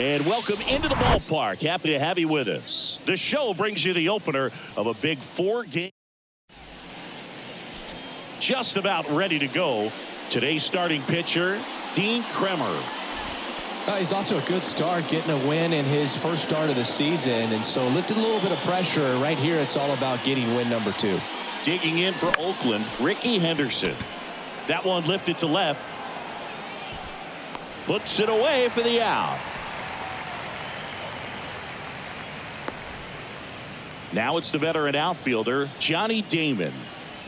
And welcome into the ballpark. Happy to have you with us. The show brings you the opener of a big 4-game. Just about ready to go. Today's starting pitcher, Dean Kremer. He's off to a good start, getting a win in his first start of the season, and so lifted a little bit of pressure. Right here, it's all about getting win number 2. Digging in for Oakland, Ricky Henderson. That one lifted to left. Puts it away for the out. Now it's the veteran outfielder, Johnny Damon.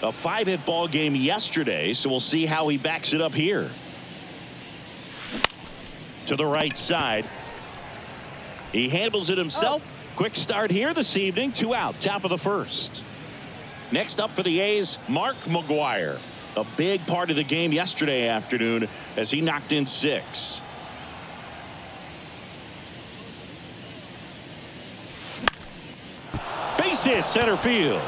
A 5-hit ball game yesterday, so we'll see how he backs it up here. To the right side. He handles it himself. Quick start here this evening. 2 out, top of the first. Next up for the A's, Mark McGwire. A big part of the game yesterday afternoon as he knocked in 6. Base hit center field.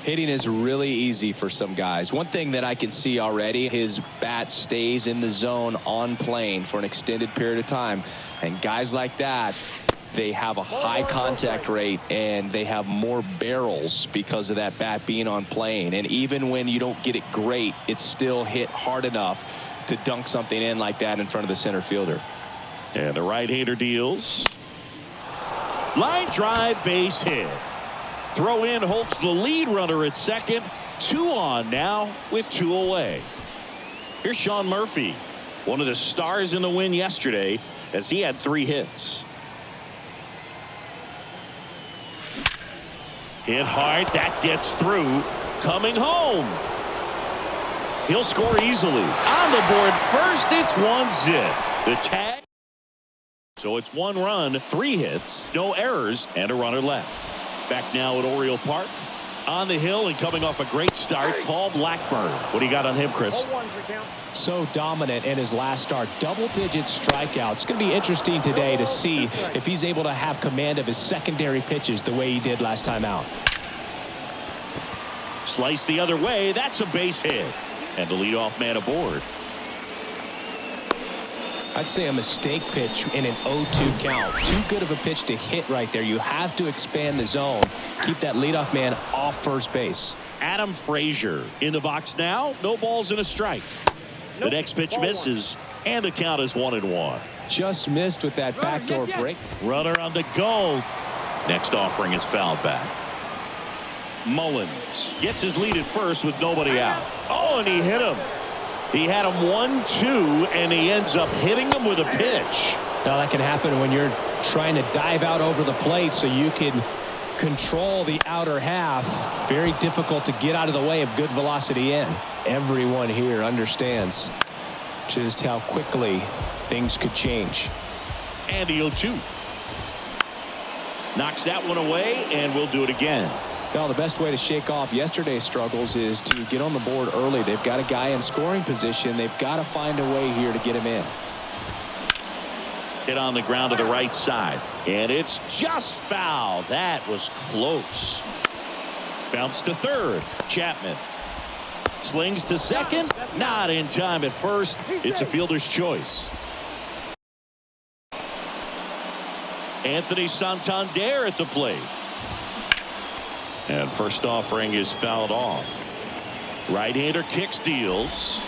Hitting is really easy for some guys. One thing that I can see already, his bat stays in the zone on plane for an extended period of time. And guys like that, they have a high contact rate and they have more barrels because of that bat being on plane. And even when you don't get it great, it's still hit hard enough to dunk something in like that in front of the center fielder. And the right-hander deals. Line drive, base hit. Throw in holds the lead runner at second. 2 on now with 2 away. Here's Sean Murphy, one of the stars in the win yesterday as he had 3 hits. Hit hard, that gets through. Coming home. He'll score easily. On the board first, it's 1-zip. The tag. So it's 1 run, 3 hits, no errors, and a runner left. Back now at Oriole Park. On the hill and coming off a great start, Paul Blackburn. What do you got on him, Chris? So dominant in his last start. Double-digit strikeouts. It's going to be interesting today to see if he's able to have command of his secondary pitches the way he did last time out. Slice the other way. That's a base hit. And the leadoff man aboard. I'd say a mistake pitch in an 0-2 count. Too good of a pitch to hit right there. You have to expand the zone. Keep that leadoff man off first base. Adam Frazier in the box now. No balls and a strike. The next pitch misses, and the count is 1-1. Just missed with that backdoor break. Runner on the go. Next offering is fouled back. Mullins gets his lead at first with nobody out. Oh, and he hit him. He had him 1-2, and he ends up hitting him with a pitch. Now that can happen when you're trying to dive out over the plate so you can control the outer half. Very difficult to get out of the way of good velocity in. Everyone here understands just how quickly things could change. And the 0-2. Knocks that one away, and we'll do it again. Well, the best way to shake off yesterday's struggles is to get on the board early. They've got a guy in scoring position. They've got to find a way here to get him in. Hit on the ground to the right side. And it's just foul. That was close. Bounce to third. Chapman. Slings to second. Not in time at first. It's a fielder's choice. Anthony Santander at the plate. And first offering is fouled off. Right-hander kicks, deals.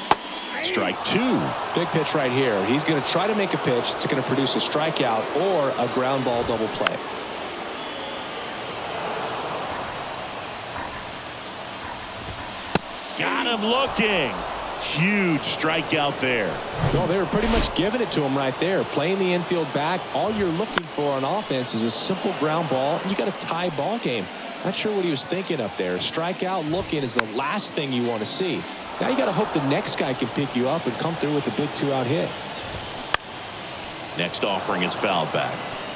Strike 2. Big pitch right here. He's going to try to make a pitch that's going to produce a strikeout or a ground ball double play. Got him looking. Huge strikeout there. Well, they were pretty much giving it to him right there. Playing the infield back. All you're looking for on offense is a simple ground ball, and you got a tie ball game. Not sure what he was thinking up there. Strikeout looking is the last thing you want to see. Now you got to hope the next guy can pick you up and come through with a big 2-out hit. Next offering is fouled back.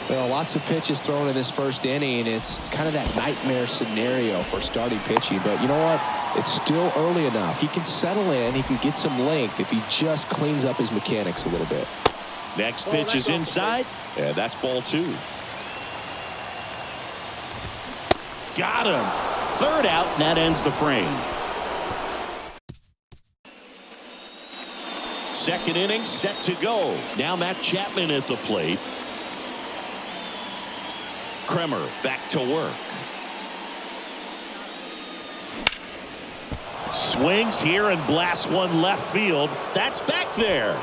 Well, lots of pitches thrown in this first inning. It's kind of that nightmare scenario for starting pitching. But you know what? It's still early enough. He can settle in. He can get some length if he just cleans up his mechanics a little bit. Next pitch is inside. And that's ball 2. Got him. Third out, and that ends the frame. second inning set to go. Now Matt Chapman at the plate. Kremer back to work. Swings here and blasts one left field. That's back there.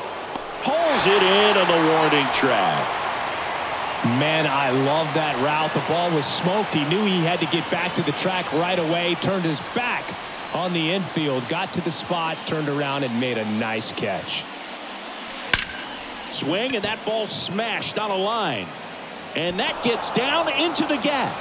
Pulls it in on the warning track. Man, I love that route. The ball was smoked. He knew he had to get back to the track right away. Turned his back on the infield. Got to the spot. Turned around and made a nice catch. Swing, and that ball smashed on a line. And that gets down into the gap.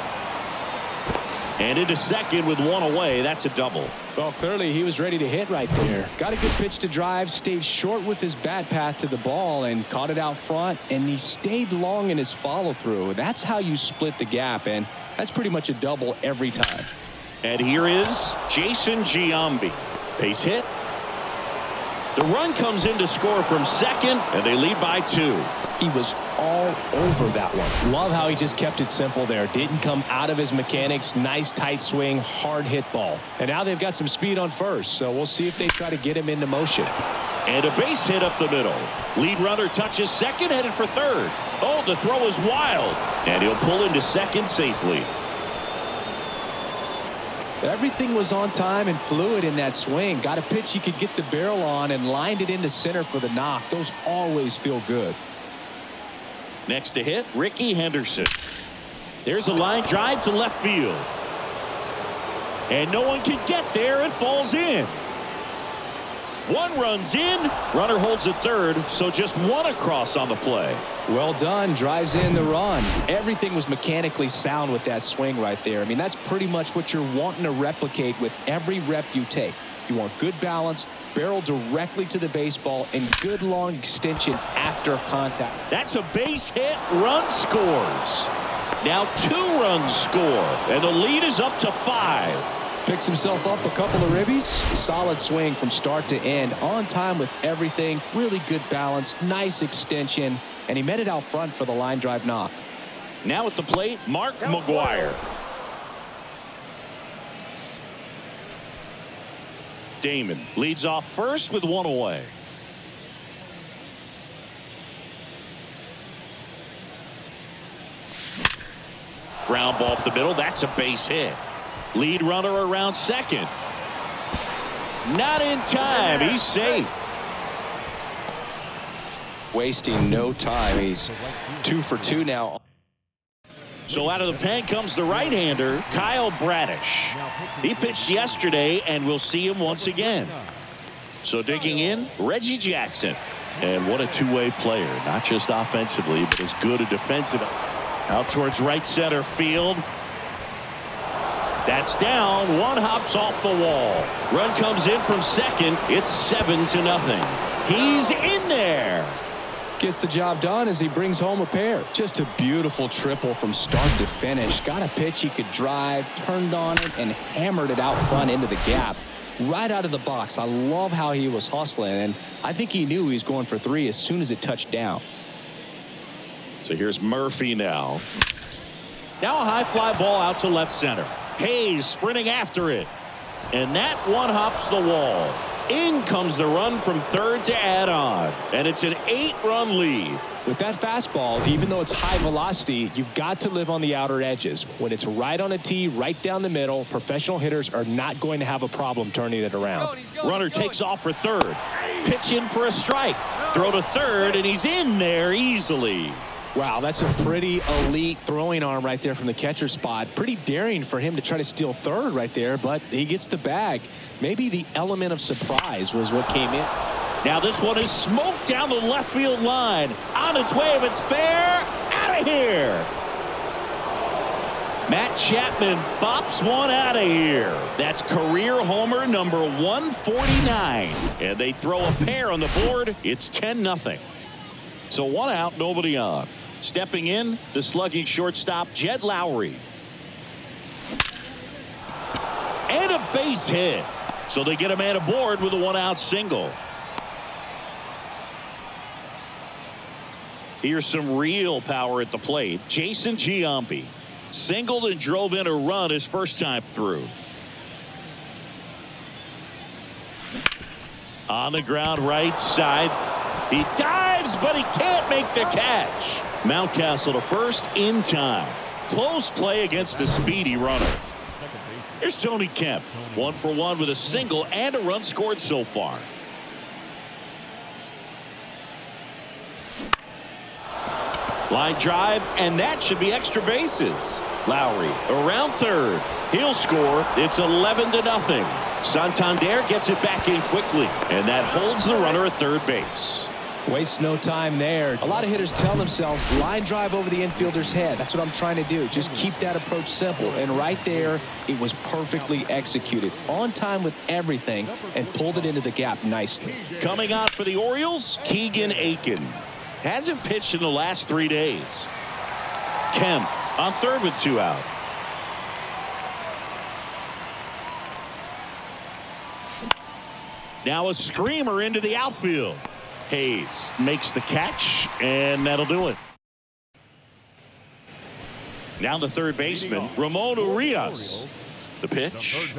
And into second with one away. That's a double. Well, clearly he was ready to hit right there. Got a good pitch to drive, stayed short with his bat path to the ball and caught it out front, and he stayed long in his follow through. That's how you split the gap, and that's pretty much a double every time. And here is Jason Giambi. Base hit. The run comes in to score from second, and they lead by 2. He was all over that one. Love how he just kept it simple there. Didn't come out of his mechanics. Nice tight swing, hard hit ball. And now they've got some speed on first, so we'll see if they try to get him into motion. And a base hit up the middle. Lead runner touches second, headed for third. Oh, the throw is wild. And he'll pull into second safely. Everything was on time and fluid in that swing. Got a pitch he could get the barrel on and lined it into center for the knock. Those always feel good. Next to hit, Ricky Henderson. There's a line drive to left field. And no one can get there. It falls in. One runs in. Runner holds at third, so just one across on the play. Well done. Drives in the run. Everything was mechanically sound with that swing right there. I mean, that's pretty much what you're wanting to replicate with every rep you take. You want good balance, barrel directly to the baseball, and good long extension after contact. That's a base hit. Run scores. Now 2 runs score, and the lead is up to 5. Picks himself up a couple of ribbies. Solid swing from start to end. On time with everything. Really good balance. Nice extension. And he met it out front for the line drive knock. Now at the plate, Mark McGwire. Damon leads off first with one away. Ground ball up the middle. That's a base hit. Lead runner around second. Not in time. He's safe. Wasting no time. He's 2 for 2 now. So out of the pen comes the right-hander, Kyle Bradish. He pitched yesterday, and we'll see him once again. So digging in, Reggie Jackson. And what a two-way player, not just offensively, but as good a defensive. Out towards right center field. That's down. One hops off the wall. Run comes in from second. It's 7-0. He's in there. Gets the job done as he brings home a pair. Just a beautiful triple from start to finish. Got a pitch he could drive, turned on it, and hammered it out front into the gap. Right out of the box. I love how he was hustling, and I think he knew he was going for 3 as soon as it touched down. So here's Murphy now. Now a high fly ball out to left center. Hayes sprinting after it. And that one hops the wall. In comes the run from third to add on. And it's an 8-run lead. With that fastball, even though it's high velocity, you've got to live on the outer edges. When it's right on a tee, right down the middle, professional hitters are not going to have a problem turning it around. Runner takes off for third. Pitch in for a strike. Throw to third, and he's in there easily. Wow, that's a pretty elite throwing arm right there from the catcher spot. Pretty daring for him to try to steal third right there, but he gets the bag. Maybe the element of surprise was what came in. Now this one is smoked down the left field line. On its way, if it's fair, out of here. Matt Chapman bops one out of here. That's career homer number 149. And they throw a pair on the board. It's 10-0. So 1 out, nobody on. Stepping in, the slugging shortstop, Jed Lowry. And a base hit. So they get a man aboard with a 1-out single. Here's some real power at the plate. Jason Giambi singled and drove in a run his first time through. On the ground right side. He dives, but he can't make the catch. Mountcastle to first in time. Close play against the speedy runner. Here's Tony Kemp. 1 for 1 with a single and a run scored so far. Line drive, and that should be extra bases. Lowry around third. He'll score. It's 11-0. Santander gets it back in quickly, and that holds the runner at third base. Wastes no time there. A lot of hitters tell themselves line drive over the infielder's head. That's what I'm trying to do. Just keep that approach simple. And right there, it was perfectly executed. On time with everything and pulled it into the gap nicely. Coming out for the Orioles, Keegan Aiken. Hasn't pitched in the last 3 days. Kemp on third with 2 out. Now a screamer into the outfield. Hayes makes the catch, and that'll do it. Now the third baseman, Ramon Urias. The pitch.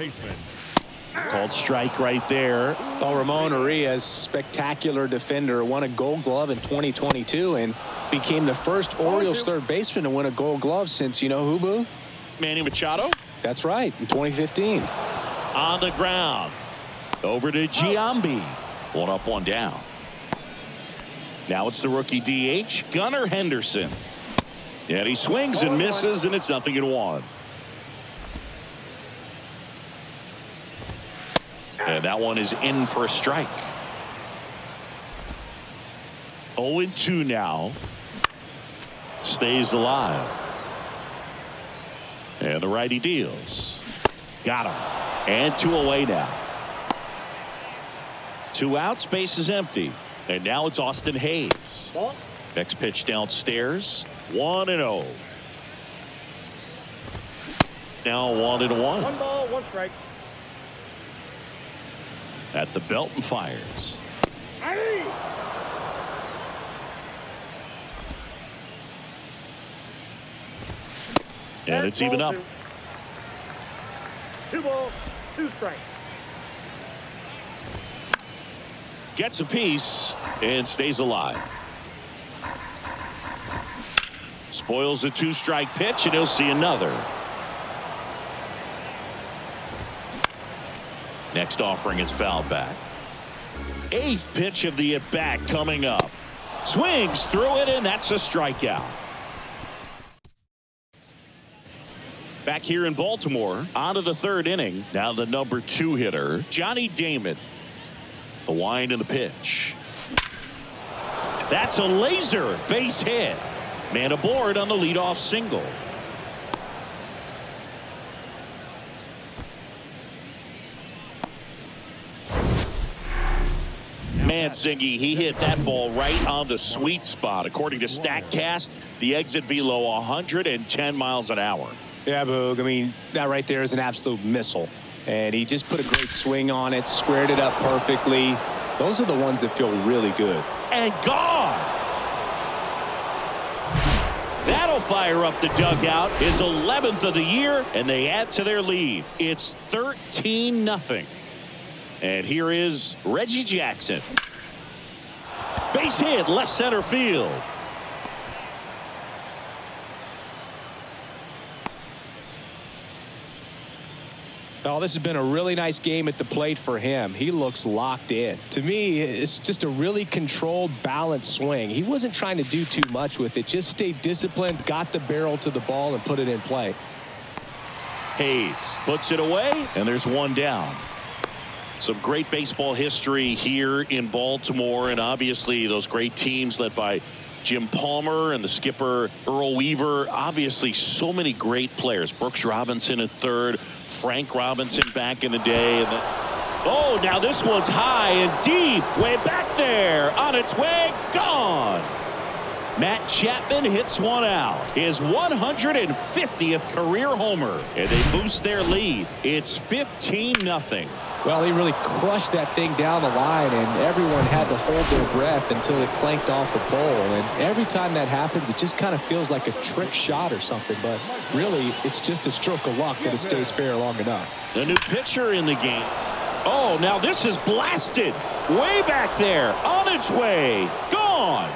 Called strike right there. Well, Ramon Urias, spectacular defender, won a Gold Glove in 2022 and became the first Orioles third baseman to win a Gold Glove since, you know who, Boo? Manny Machado. That's right, in 2015. On the ground. Over to Giambi. 1 up, 1 down. Now it's the rookie DH, Gunnar Henderson. And he swings and misses, and it's 0-1. And that one is in for a strike. 0-2 now. Stays alive. And the righty deals. Got him. And 2 away now. 2 outs, base is empty. And now it's Austin Hayes. Next pitch downstairs. 1-0. Now 1-1. 1 ball, 1 strike. At the belt and fires. And it's even up. 2 balls, 2 strikes. Gets a piece and stays alive. Spoils the 2-strike pitch, and he'll see another. Next offering is fouled back. 8th pitch of the at-bat coming up. Swings through it, and that's a strikeout. Back here in Baltimore, on to the 3rd inning. Now the number 2 hitter, Johnny Damon. The wind and the pitch. That's a laser base hit. Man aboard on the leadoff single. Mansingy, he hit that ball right on the sweet spot. According to StatCast, the exit velo 110 miles an hour. Yeah, Boog. I mean, that right there is an absolute missile. And he just put a great swing on it, squared it up perfectly. Those are the ones that feel really good. And gone. That'll fire up the dugout. His 11th of the year, and they add to their lead. It's 13-0. And here is Reggie Jackson. Base hit, left center field. Oh, this has been a really nice game at the plate for him. He looks locked in. To me, it's just a really controlled, balanced swing. He wasn't trying to do too much with it. Just stayed disciplined, got the barrel to the ball, and put it in play. Hayes puts it away, and there's 1 down. Some great baseball history here in Baltimore, and obviously those great teams led by Jim Palmer and the skipper Earl Weaver. Obviously so many great players. Brooks Robinson at third, Frank Robinson back in the day. And oh, now this one's high and deep, way back there, on its way, gone. Matt Chapman hits one out, his 150th career homer, and they boost their lead. It's 15-0. Well, he really crushed that thing down the line, and everyone had to hold their breath until it clanked off the pole. And every time that happens, it just kind of feels like a trick shot or something. But really, it's just a stroke of luck that it stays fair long enough. The new pitcher in the game. Oh, now this is blasted. Way back there. On its way. Gone.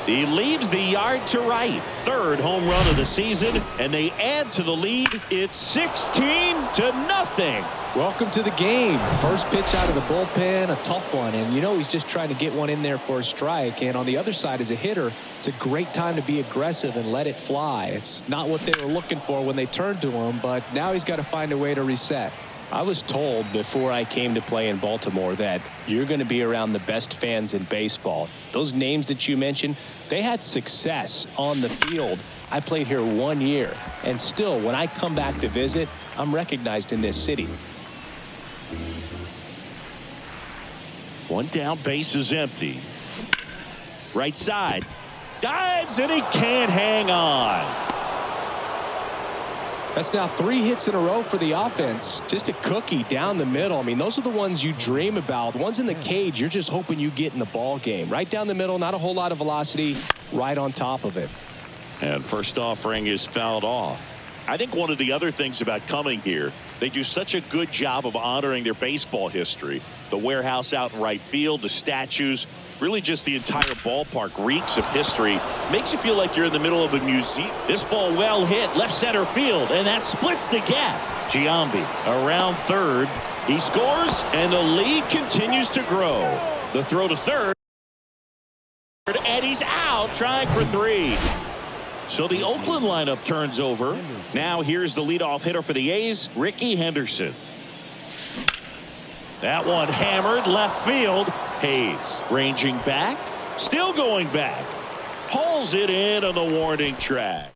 He leaves the yard to right. Third home run of the season, and they add to the lead. It's 16-0. Welcome to the game. First pitch out of the bullpen, a tough one, and you know he's just trying to get one in there for a strike. And on the other side, as a hitter, it's a great time to be aggressive and let it fly. It's not what they were looking for when they turned to him, but now he's got to find a way to reset. I was told before I came to play in Baltimore that you're going to be around the best fans in baseball. Those names that you mentioned, they had success on the field. I played here 1 year, and still, when I come back to visit, I'm recognized in this city. One down, base is empty. Right side. Dives, and he can't hang on. That's now 3 hits in a row for the offense. Just a cookie down the middle. I mean, those are the ones you dream about. The ones in the cage, you're just hoping you get in the ball game. Right down the middle, not a whole lot of velocity, right on top of it. And first offering is fouled off. I think one of the other things about coming here, they do such a good job of honoring their baseball history. The warehouse out in right field, the statues, really just the entire ballpark reeks of history. Makes you feel like you're in the middle of a museum. This ball well hit left center field, and that splits the gap. Giambi around third. He scores, and the lead continues to grow. The throw to third, and he's out trying for 3. So the Oakland lineup turns over. Now here's the leadoff hitter for the A's, Ricky Henderson. That one hammered left field. Hayes ranging back, still going back, hauls it in on the warning track.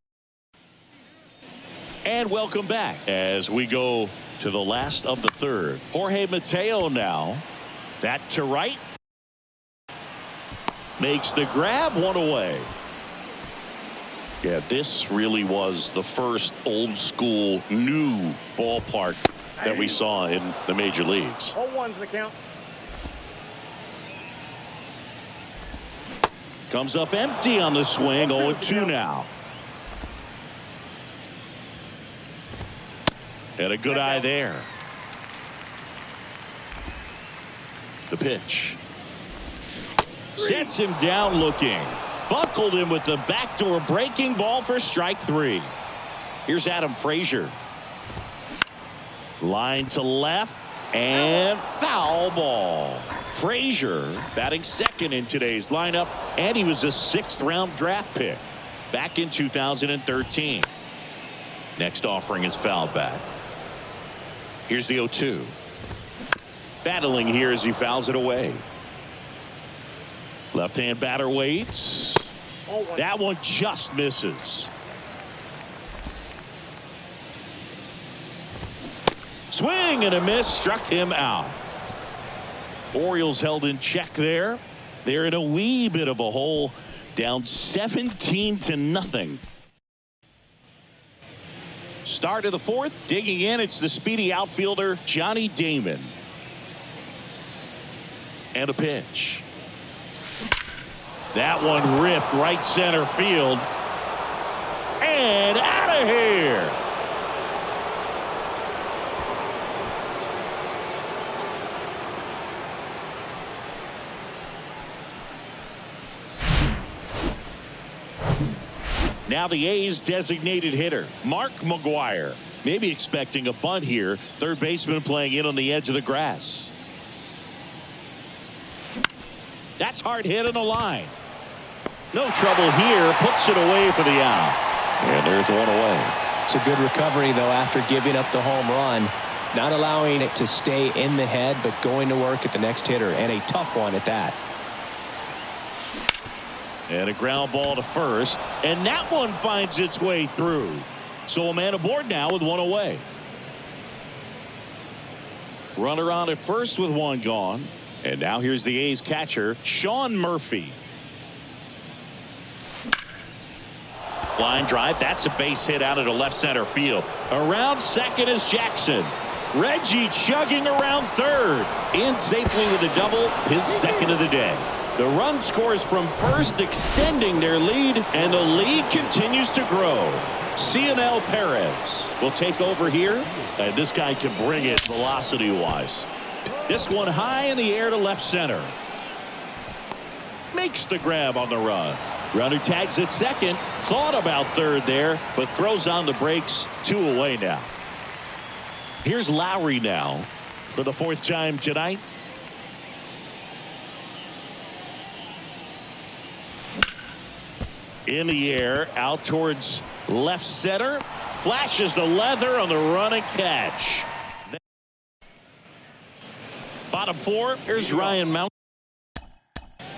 And welcome back as we go to the last of the third. Jorge Mateo now. That to right. Makes the grab, one away. Yeah, this really was the first old school new ballpark that we saw in the major leagues. 0-1's the count. Comes up empty on the swing. 0-2 now. And a good eye there. The pitch. Sets him down looking. Buckled him with the backdoor breaking ball for strike 3. Here's Adam Frazier. Line to left and foul ball. Frazier batting second in today's lineup, and he was a 6th round draft pick back in 2013. Next offering is fouled back. Here's the 0-2. Battling here as he fouls it away. Left-hand batter waits. That one just misses. Swing and a miss, struck him out. Orioles held in check there. They're in a wee bit of a hole, down 17-0. Start of the 4th, digging in, it's the speedy outfielder Johnny Damon. And a pitch. That one ripped right center field. And out of here. Now the A's designated hitter, Mark McGwire. Maybe expecting a bunt here. Third baseman playing in on the edge of the grass. That's hard hit on the line. No trouble here. Puts it away for the out. And there's one away. It's a good recovery, though, after giving up the home run. Not allowing it to stay in the head, but going to work at the next hitter, and a tough one at that. And a ground ball to first, and that one finds its way through. So a man aboard now with one away. Runner on at first with one gone. And now here's the A's catcher, Sean Murphy. Line drive, that's a base hit out into left center field. Around second is Jackson. Reggie chugging around third. In safely with a double, his second of the day. The run scores from first, extending their lead, and the lead continues to grow. Cionel Perez will take over here, and this guy can bring it velocity-wise. This one high in the air to left center. Makes the grab on the run. Runner tags at second. Thought about third there, but throws on the brakes. 2 away now. Here's Lowry now for the 4th time tonight. In the air, out towards left center. Flashes the leather on the run and catch. Bottom 4, here's Ryan Mount.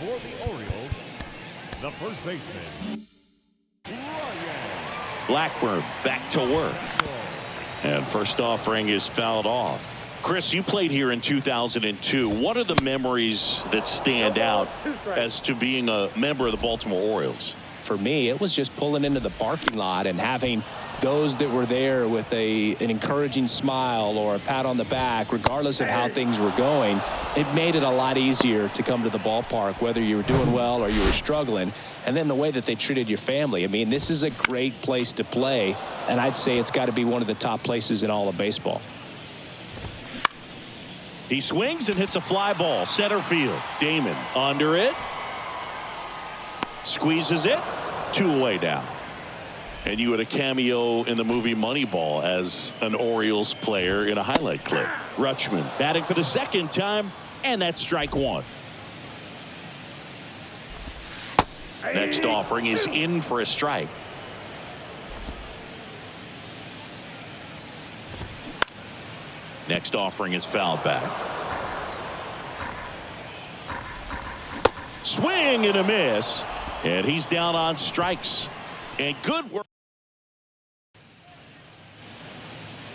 For the Orioles, the first baseman, Ryan. Blackburn back to work. And first offering is fouled off. Chris, you played here in 2002. What are the memories that stand out as to being a member of the Baltimore Orioles? For me, it was just pulling into the parking lot and having those that were there with an encouraging smile or a pat on the back, regardless of how things were going. It made it a lot easier to come to the ballpark, whether you were doing well or you were struggling. And then the way that they treated your family. I mean, this is a great place to play, and I'd say it's got to be one of the top places in all of baseball. He swings and hits a fly ball, center field. Damon under it. Squeezes it. 2 away now. And you had a cameo in the movie Moneyball as an Orioles player in a highlight clip. Rutschman batting for the 2nd time, and that's strike 1. Next offering is in for a strike. Next offering is fouled back. Swing and a miss. And he's down on strikes. And good work.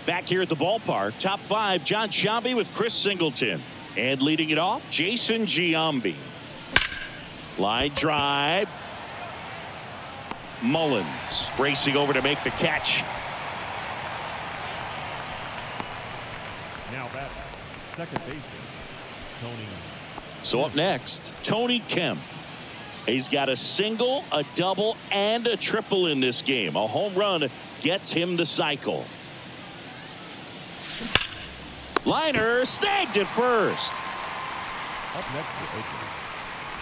Back here at the ballpark, top 5, John Sciambi with Chris Singleton. And leading it off, Jason Giambi. Line drive. Mullins racing over to make the catch. Now batting, second baseman, Tony. So up next, Tony Kemp. He's got a single, a double, and a triple in this game. A home run gets him the cycle. Liner snagged at first. Up next for Oakland,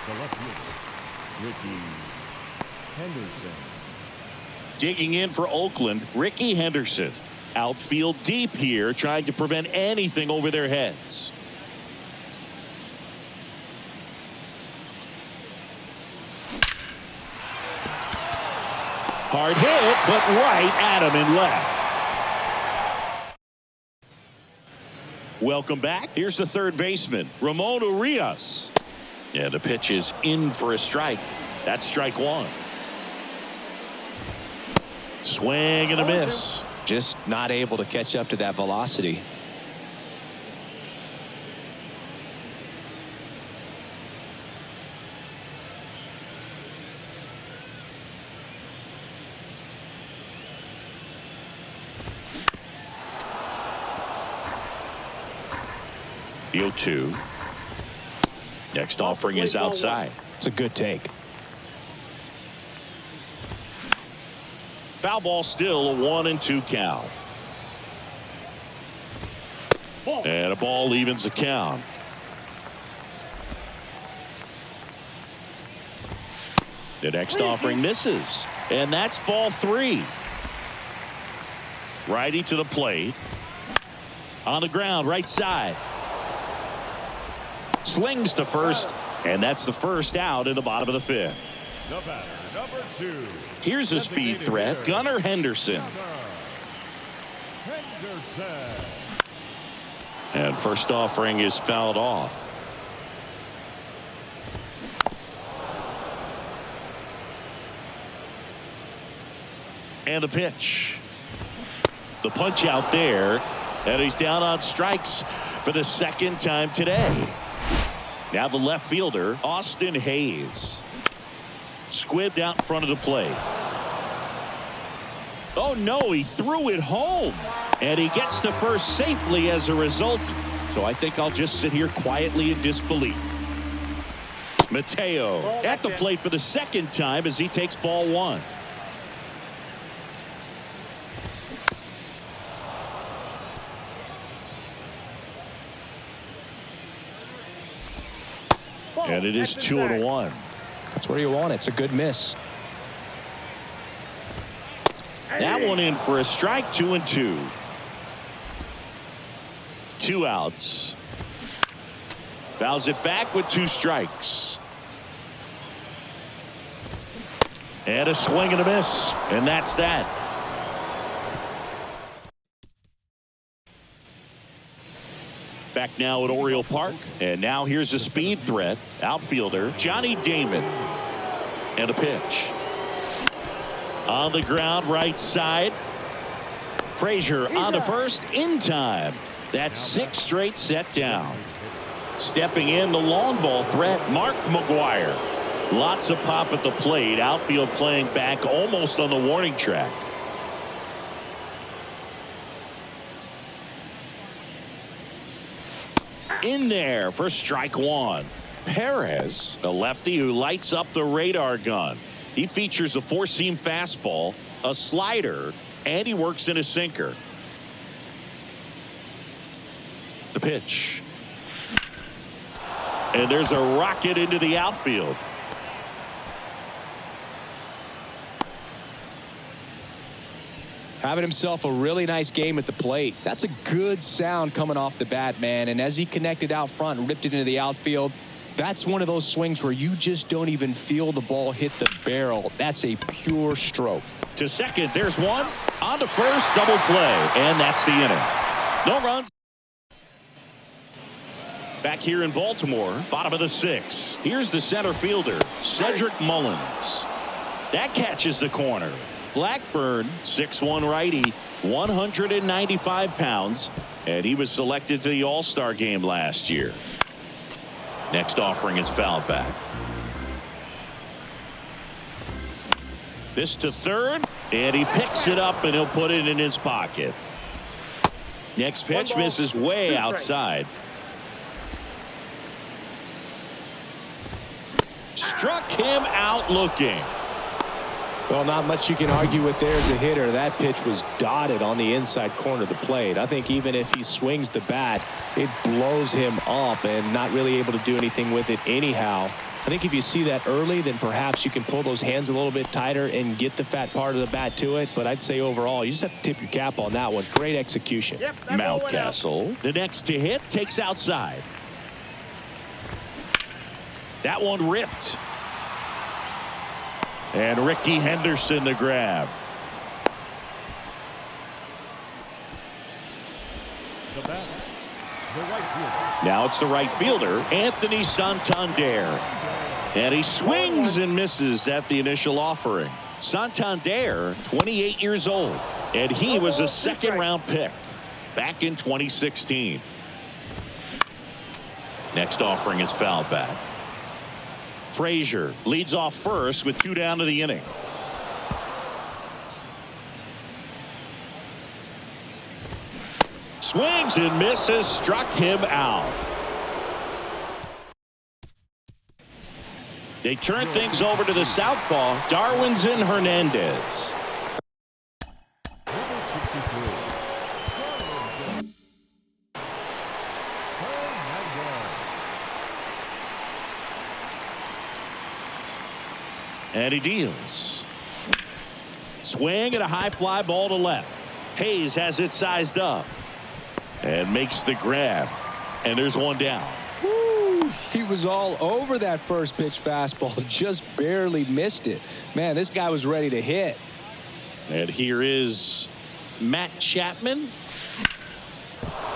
the left fielder, Ricky Henderson. Digging in for Oakland, Ricky Henderson. Outfield deep here, trying to prevent anything over their heads. Hard hit, but right at him and left. Welcome back. Here's the third baseman, Ramon Urias. Yeah, the pitch is in for a strike. That's strike 1. Swing and a miss. Just not able to catch up to that velocity. The 0-2. Next offering is outside. It's a good take. Foul ball, still a 1-2 count. And a ball evens the count. The next offering misses. And that's ball 3. Righty to the plate. On the ground, right side. Slings to first, and that's the first out in the bottom of the 5th. The batter, number 2. Here's a speed threat, Gunnar Henderson. Henderson. And first offering is fouled off. And the pitch. The punch out there, and he's down on strikes for the 2nd time today. Now the left fielder, Austin Hayes. Squibbed out in front of the plate. Oh no, he threw it home. And he gets to first safely as a result. So I think I'll just sit here quietly in disbelief. Mateo at the plate for the 2nd time as he takes ball 1. And it is 2-1. That's where you want it. It's a good miss. That one in for a strike. 2-2. 2 outs. Fouls it back with 2 strikes. And a swing and a miss. And that's that. Back now at Oriole Park. And now here's a speed threat. Outfielder Johnny Damon. And a pitch. On the ground, right side. Frazier on to first in time. That's 6 straight set down. Stepping in, the long ball threat, Mark McGuire. Lots of pop at the plate. Outfield playing back almost on the warning track. In there for strike 1. Perez, a lefty who lights up the radar gun. He features a 4-seam fastball, a slider, and he works in a sinker. The pitch. And there's a rocket into the outfield. Having himself a really nice game at the plate. That's a good sound coming off the bat, man. And as he connected out front and ripped it into the outfield, that's one of those swings where you just don't even feel the ball hit the barrel. That's a pure stroke. To second, there's one. On to first, double play. And that's the inning. No runs. Back here in Baltimore, bottom of the 6th. Here's the center fielder, Cedric Mullins. That catches the corner. Blackburn, 6'1" righty, 195 pounds, and he was selected to the All-Star game last year. Next offering is fouled back. This to third, and he picks it up, and he'll put it in his pocket. Next pitch misses way outside. Struck him out looking. Well, not much you can argue with there as a hitter. That pitch was dotted on the inside corner of the plate. I think even if he swings the bat, it blows him up and not really able to do anything with it anyhow. I think if you see that early, then perhaps you can pull those hands a little bit tighter and get the fat part of the bat to it. But I'd say overall, you just have to tip your cap on that one. Great execution. Mountcastle, the next to hit, takes outside. That one ripped. And Ricky Henderson the grab. The batter, the right fielder. Now it's the right fielder, Anthony Santander. And he swings and misses at the initial offering. Santander, 28 years old. And he was a second-round pick back in 2016. Next offering is fouled back. Frazier leads off first with 2 down to the inning. Swings and misses, struck him out. They turn things over to the southpaw, Darwinzon Hernandez. And he deals. Swing and a high fly ball to left. Hayes has it sized up and makes the grab. And there's one down. Woo! He was all over that first pitch fastball. Just barely missed it. Man, this guy was ready to hit. And here is Matt Chapman.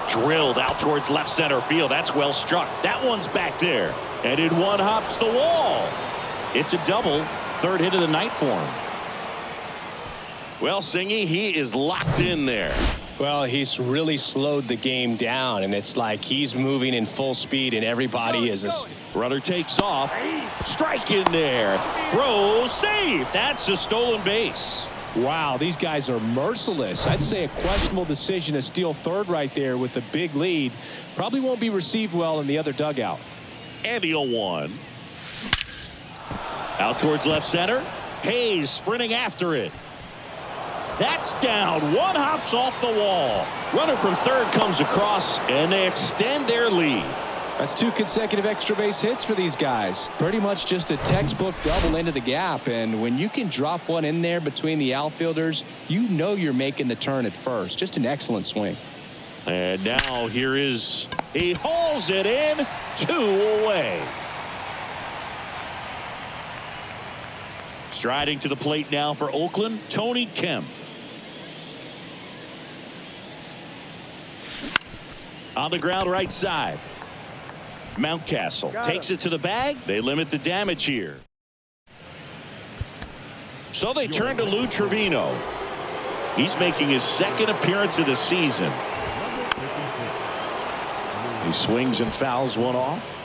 Drilled out towards left center field. That's well struck. That one's back there. And it one hops the wall. It's a double. Third hit of the night for him. Well, Singy, he is locked in there. Well, he's really slowed the game down, and it's like he's moving in full speed, and everybody is a... Runner takes off. Strike in there. Throw, save. That's a stolen base. Wow, these guys are merciless. I'd say a questionable decision to steal third right there with a big lead. Probably won't be received well in the other dugout. And the 0-1. Out towards left center. Hayes sprinting after it. That's down. One hops off the wall. Runner from third comes across, and they extend their lead. That's 2 consecutive extra base hits for these guys. Pretty much just a textbook double into the gap. And when you can drop one in there between the outfielders, you know you're making the turn at first. Just an excellent swing. And now here is, he hauls it in, 2 away. Striding to the plate now for Oakland, Tony Kemp. On the ground right side. Mountcastle takes it to the bag. They limit the damage here. So they turn to Lou Trevino. He's making his 2nd appearance of the season. He swings and fouls one off.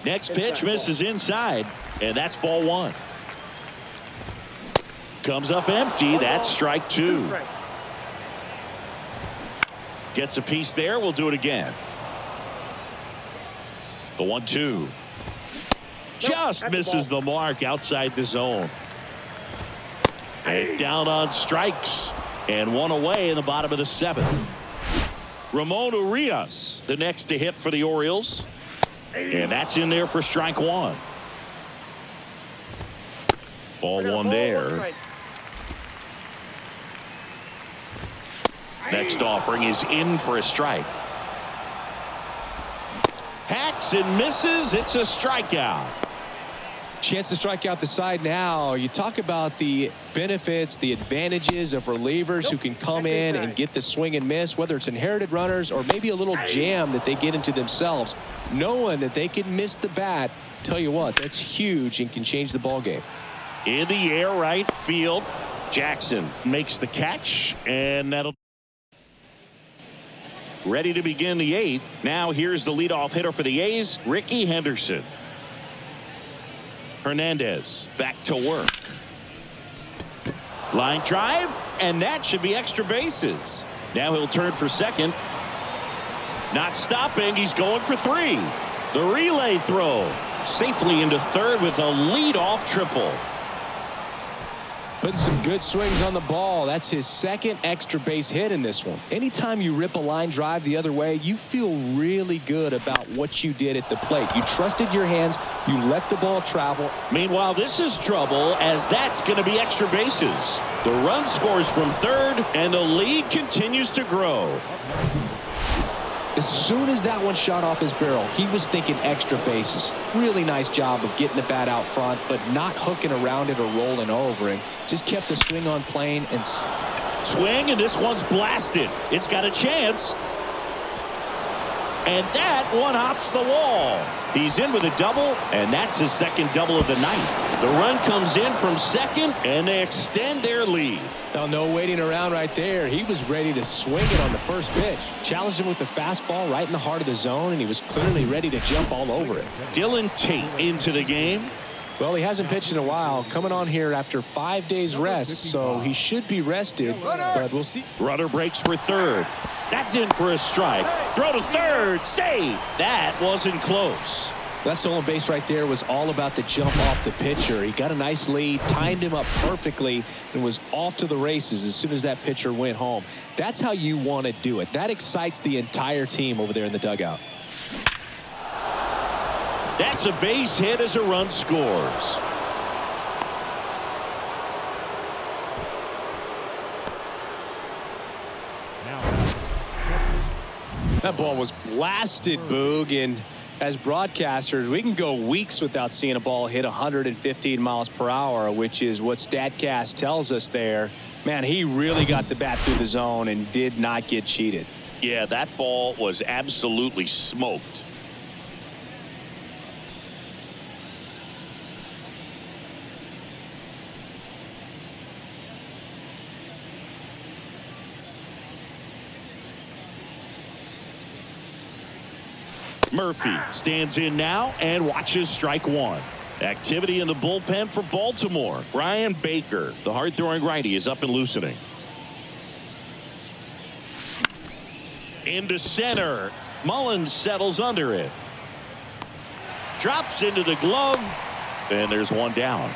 Next pitch misses inside, and that's ball 1. Comes up empty. That's strike 2. Gets a piece there. We'll do it again. The 1-2. Just misses the mark outside the zone. And down on strikes. And 1 away in the bottom of the 7th. Ramon Urias, the next to hit for the Orioles. And that's in there for strike 1. Ball 1 there. Next offering is in for a strike. Hacks and misses. It's a strikeout. Chance to strike out the side now. You talk about the benefits, the advantages of relievers who can come in and get the swing and miss, whether it's inherited runners or maybe a little jam that they get into themselves. Knowing that they can miss the bat, tell you what, that's huge and can change the ball game. In the air, right field. Jackson makes the catch, and that'll. Ready to begin the 8th. Now here's the leadoff hitter for the A's, Ricky Henderson. Hernandez back to work. Line drive, and that should be extra bases. Now he'll turn for 2nd. Not stopping. He's going for 3. The relay throw safely into 3rd with a leadoff triple. Putting some good swings on the ball. That's his 2nd extra base hit in this one. Anytime you rip a line drive the other way, you feel really good about what you did at the plate. You trusted your hands. You let the ball travel. Meanwhile, this is trouble, as that's going to be extra bases. The run scores from 3rd, and the lead continues to grow. As soon as that one shot off his barrel, he was thinking extra bases. Really nice job of getting the bat out front, but not hooking around it or rolling over it. Just kept the swing on plane and swing, and this one's blasted. It's got a chance. And that one hops the wall. He's in with a double, and that's his 2nd double of the night. The run comes in from 2nd, and they extend their lead. Now, no waiting around right there. He was ready to swing it on the first pitch. Challenged him with the fastball right in the heart of the zone, and he was clearly ready to jump all over it. Dylan Tate into the game. Well, he hasn't pitched in a while. Coming on here after 5 days rest, so he should be rested, but we'll see. Runner breaks for 3rd. That's in for a strike. Throw to 3rd. Save. That wasn't close. That stolen base right there was all about the jump off the pitcher. He got a nice lead, timed him up perfectly, and was off to the races as soon as that pitcher went home. That's how you want to do it. That excites the entire team over there in the dugout. That's a base hit as a run scores. That ball was blasted, Boog, and as broadcasters, we can go weeks without seeing a ball hit 115 miles per hour, which is what StatCast tells us there. Man, he really got the bat through the zone and did not get cheated. Yeah, that ball was absolutely smoked. Murphy stands in now and watches strike 1. Activity in the bullpen for Baltimore. Brian Baker, the hard-throwing righty, is up and loosening. Into center. Mullins settles under it. Drops into the glove. And there's one down.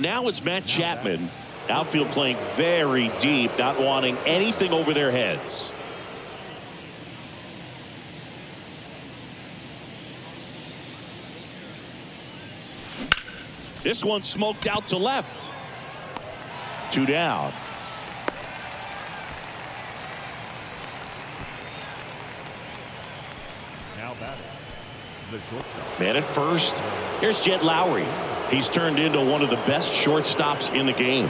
Now it's Matt Chapman. Outfield playing very deep, not wanting anything over their heads. This one smoked out to left. 2 down. Now batting, the shortstop. Man at first. Here's Jed Lowry. He's turned into one of the best shortstops in the game.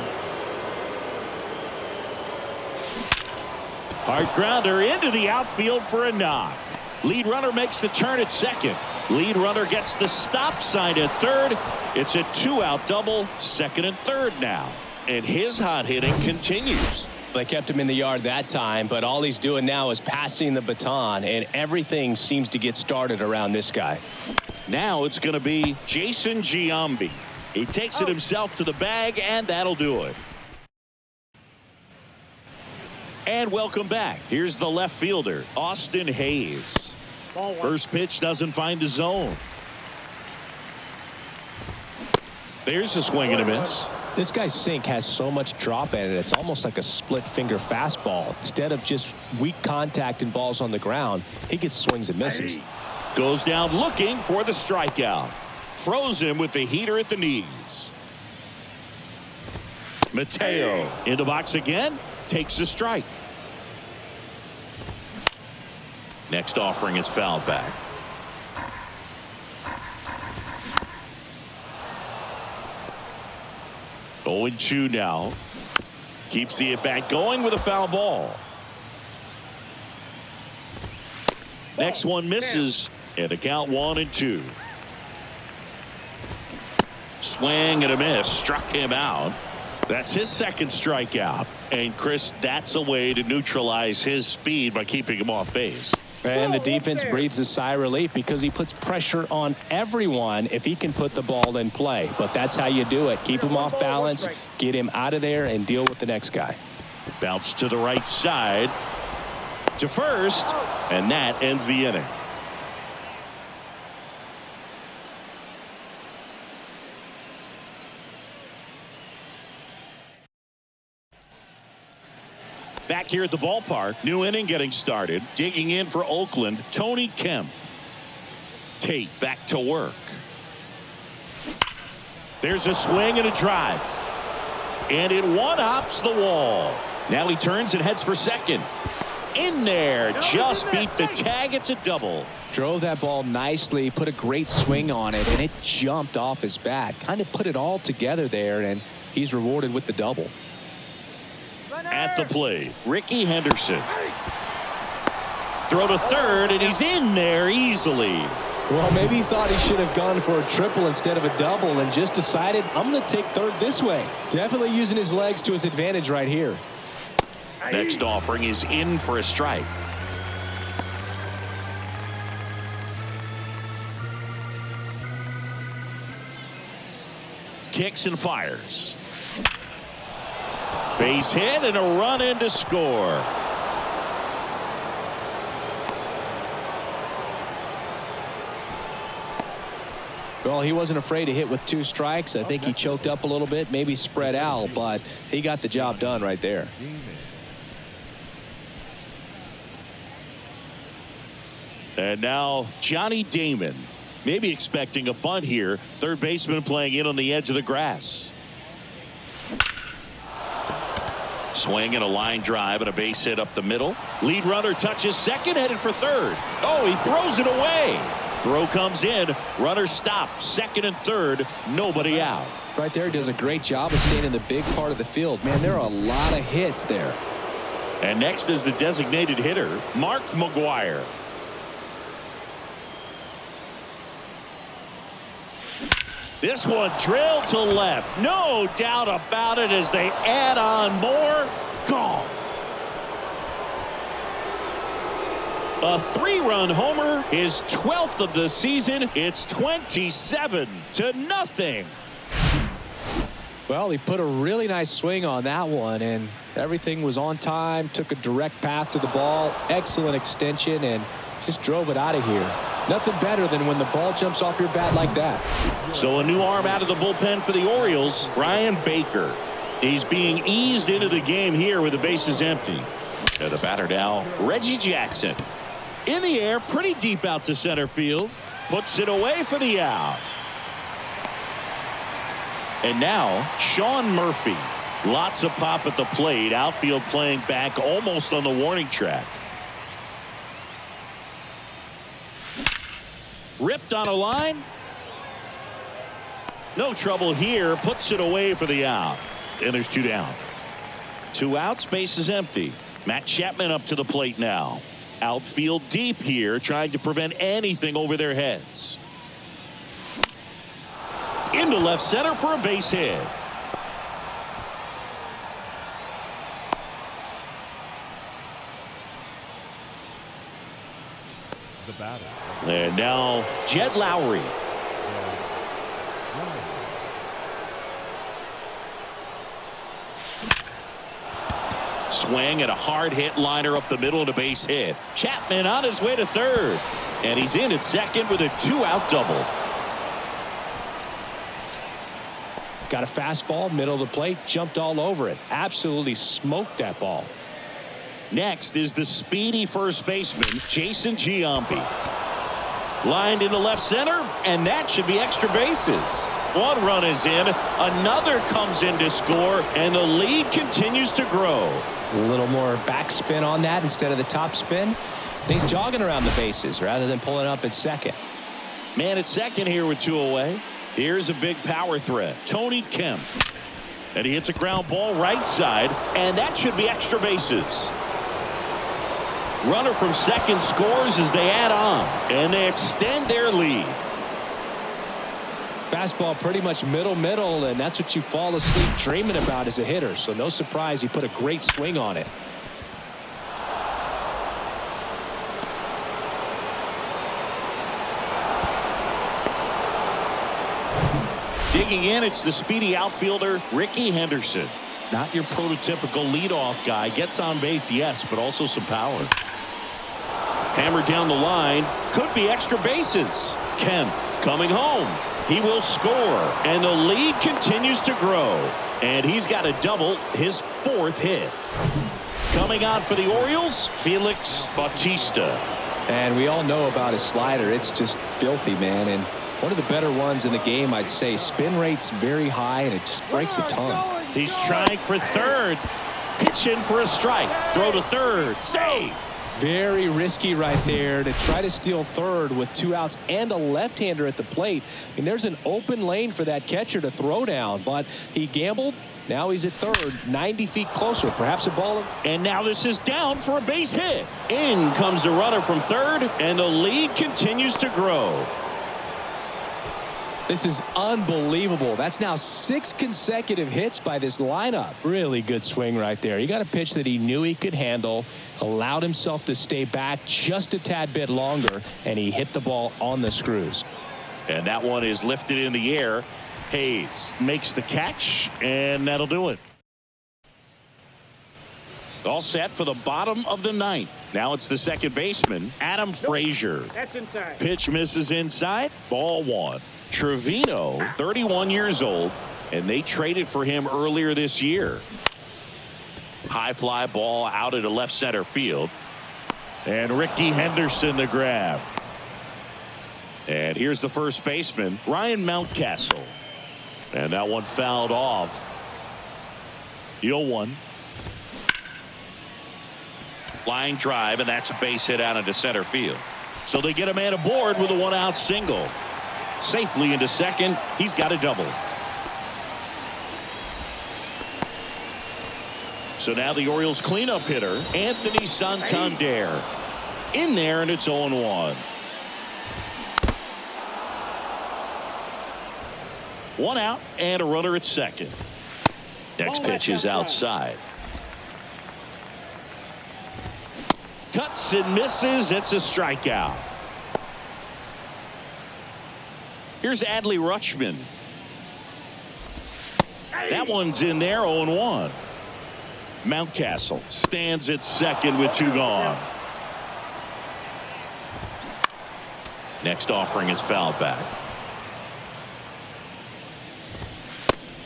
Hard grounder into the outfield for a knock. Lead runner makes the turn at second. Lead runner gets the stop sign at third. It's a 2-out double, second and third now. And his hot hitting continues. They kept him in the yard that time, but all he's doing now is passing the baton, and everything seems to get started around this guy. Now it's going to be Jason Giambi. He takes it himself to the bag, and that'll do it. And welcome back. Here's the left fielder, Austin Hayes. First pitch doesn't find the zone. There's a swing and a miss. This guy's sink has so much drop in it, it's almost like a split finger fastball. Instead of just weak contact and balls on the ground, he gets swings and misses. Goes down looking for the strikeout. Froze him with the heater at the knees. Mateo in the box again, takes a strike. Next offering is fouled back. Oh, 0-2 now. Keeps the at-bat going with a foul ball. Next one misses, and the count 1-2. Swing and a miss, struck him out. That's his second strikeout. And Chris, that's a way to neutralize his speed by keeping him off base. And the defense breathes a sigh of relief because he puts pressure on everyone if he can put the ball in play. But that's how you do it. Keep him off balance, get him out of there, and deal with the next guy. Bounce to the right side to first, and that ends the inning. Back here at the ballpark, new inning getting started. Digging in for Oakland, Tony Kemp. Tate back to work. There's a swing and a drive. And it one-hops the wall. Now he turns and heads for second. In there, just beat the tag. It's a double. Drove that ball nicely, put a great swing on it, and it jumped off his bat. Kind of put it all together there, and he's rewarded with the double. At the plate, Ricky Henderson. Throw to third, and he's in there easily. Well, maybe he thought he should have gone for a triple instead of a double and just decided, I'm going to take third this way. Definitely using his legs to his advantage right here. Next offering is in for a strike. Kicks and fires. Base hit and a run in to score. Well, he wasn't afraid to hit with 2 strikes. I think he choked up a little bit, maybe spread out, but he got the job done right there. And now Johnny Damon, maybe expecting a bunt here. Third baseman playing in on the edge of the grass. Swing and a line drive and a base hit up the middle. Lead runner touches second, headed for third. Oh, he throws it away. Throw comes in. Runner stopped. Second and third. Nobody out. Right there, does a great job of staying in the big part of the field. Man, there are a lot of hits there. And next is the designated hitter, Mark McGuire. This one drilled to left. No doubt about it as they add on more. Gone. A 3-run homer, his 12th of the season. It's 27-0. Well, he put a really nice swing on that one, and everything was on time. Took a direct path to the ball. Excellent extension, and just drove it out of here. Nothing better than when the ball jumps off your bat like that. So a new arm out of the bullpen for the Orioles, Ryan Baker. He's being eased into the game here with the bases empty. And the batter now, Reggie Jackson. In the air, pretty deep out to center field. Puts it away for the out. And now, Sean Murphy. Lots of pop at the plate. Outfield playing back almost on the warning track. Ripped on a line. No trouble here. Puts it away for the out. And there's 2 down. 2 outs, base is empty. Matt Chapman up to the plate now. Outfield deep here, trying to prevent anything over their heads. Into left center for a base hit. The batter. And now Jed Lowry. Swing and a hard hit liner up the middle and a base hit. Chapman on his way to third. And he's in at second with a 2-out double. Got a fastball, middle of the plate, jumped all over it. Absolutely smoked that ball. Next is the speedy first baseman, Jason Giambi. Lined into left center, and that should be extra bases. 1 run is in, another comes in to score, and the lead continues to grow. A little more backspin on that instead of the top spin. And he's jogging around the bases rather than pulling up at second. Man at second here with 2 away. Here's a big power threat, Tony Kemp. And he hits a ground ball right side, and that should be extra bases. Runner from second scores as they add on, and they extend their lead. Fastball pretty much middle, and that's what you fall asleep dreaming about as a hitter. So no surprise he put a great swing on it. Digging in, it's the speedy outfielder, Ricky Henderson. Not your prototypical leadoff guy. Gets on base, yes, but also some power. Hammered down the line. Could be extra bases. Kemp coming home. He will score, and the lead continues to grow. And he's got a double, his 4th hit. Coming on for the Orioles, Felix Bautista. And we all know about his slider. It's just filthy, man. And one of the better ones in the game, I'd say. Spin rate's very high, and it just breaks a ton. He's trying for third. Pitch in for a strike. Throw to third. Save. Very risky right there to try to steal third with 2 outs and a left-hander at the plate. And there's an open lane for that catcher to throw down, but he gambled. Now he's at third, 90 feet closer, perhaps a ball. And now this is down for a base hit. In comes the runner from third, and the lead continues to grow. This is unbelievable. That's now 6 consecutive hits by this lineup. Really good swing right there. He got a pitch that he knew he could handle, allowed himself to stay back just a tad bit longer, and he hit the ball on the screws. And that one is lifted in the air. Hayes makes the catch, and that'll do it. All set for the bottom of the 9th. Now it's the second baseman, Adam Frazier. That's inside. Pitch misses inside. Ball 1. Trevino, 31 years old, and they traded for him earlier this year. High fly ball out into left center field. And Ricky Henderson the grab. And here's the first baseman, Ryan Mountcastle. And that one fouled off. 0-1. Line drive, and that's a base hit out into center field. So they get a man aboard with a 1-out single. Safely into second. He's got a double. So now the Orioles cleanup hitter, Anthony Santander. In there, and it's 0-1. 1 out and a runner at second. Next pitch is outside. Cuts and misses. It's a strikeout. Here's Adley Rutschman. That one's in there, 0-1. Mountcastle stands at second with 2 gone. Next offering is fouled back.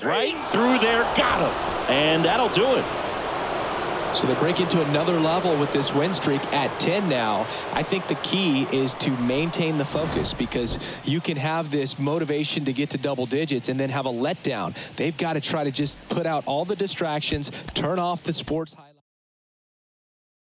Right through there, got him. And that'll do it. So they break into another level with this win streak at 10 now. I think the key is to maintain the focus, because you can have this motivation to get to double digits and then have a letdown. They've got to try to just put out all the distractions, turn off the sports highlights.